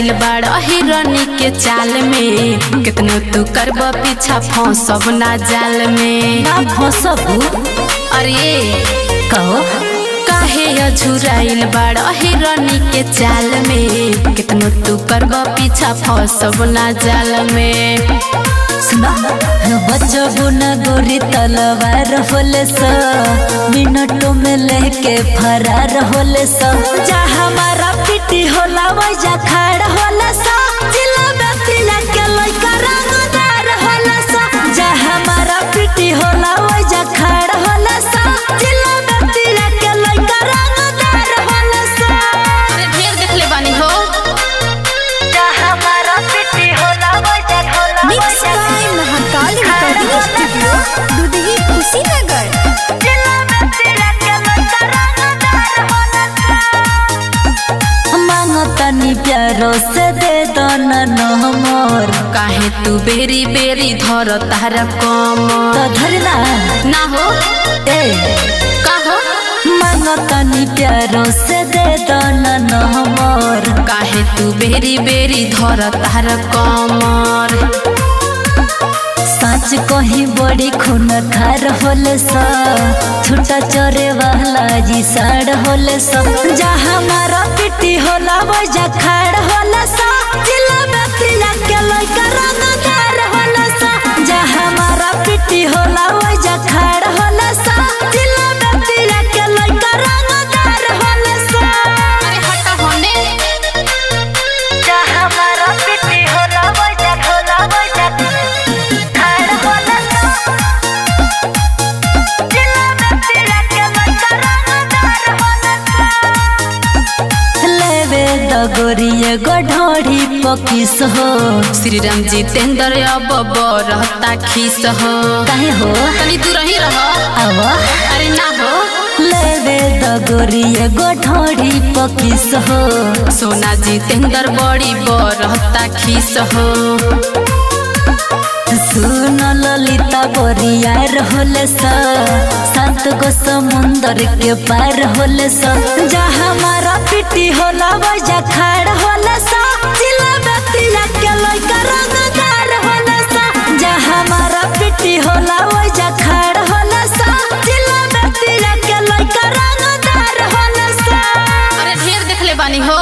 झुराइल बाड़ा हिरनी के चाल में, कितनो तू करब पीछा फंसब ना जाल में। ना फंसबू अरे कहो काहे झुराइल बाड़ा हिरनी के चाल में, कितनो तू करब पीछा फंसब ना जाल में। सुना बचबू न गोरी तलवार होले सा, मिनटों में लेके फरार होले सा। जा हमारा पिटी होला वैजा खाड़ होला सा, जिला बेतिया के लइका रंगदार होला सा। जा हमारा पिटी होला वैजा खाड़ होला सा, जिला बेतिया के लइका रंगदार होला सा। अरे ढेर देखले बानी हो। जा हमारा पिटी होला वैजा होला mix by Mahakal recording studio Dudhahi Kushinagar. जिला बेतिया के लइका रंगदार होला सा। मांगतानी प्यारो से दे दो नंबर, काहे तू बेरी बेरी धर तारा कम तो धरना ना हो। ए कहो मांगतानी प्यारो से दे दो नंबर, काहे तू बेरी बेरी धर तारा कमर। सच कहीं बड़ी खून खार होले सा, छुटा चोरे वाला जी साड़ होले सा। जा हमारा पिटी होला वैजा खाड़ होला सा, जिला बेतिया के लइका रंगदार होला सा। जा हमारा पिटी होला वैजा खाड़ होला सा, जिला बेतिया के लइका रंगदार होला सा। अरे हटा होने। जा हमारा पिटी होला वैजा खाड़ होला सा, जिला बेतिया के लइका रंगदार होला सा। लेवे दगोरिए गढोड़ी पकिस हो, श्री राम जितेंद्र अब बरहता खीस हो। काहे हो तनी दूर ही रह। आवा अरे ना हो। लेवे दगोरिए गढोड़ी पकिस हो, सोना जितेंद्र बड़ी बरहता खीस हो। सुन ललिता बोरियार होले सा, 7 गो समुंदर के पार होले सा। जा हमारा पिटी होला वैजा खाड़ होला सा, जिला बेतिया के लइका रंगदार होला सा। जा हमारा पिटी होला वैजा खाड़ होला सा, जिला बेतिया के लइका रंगदार होला सा। अरे ढेर देखले बानी हो।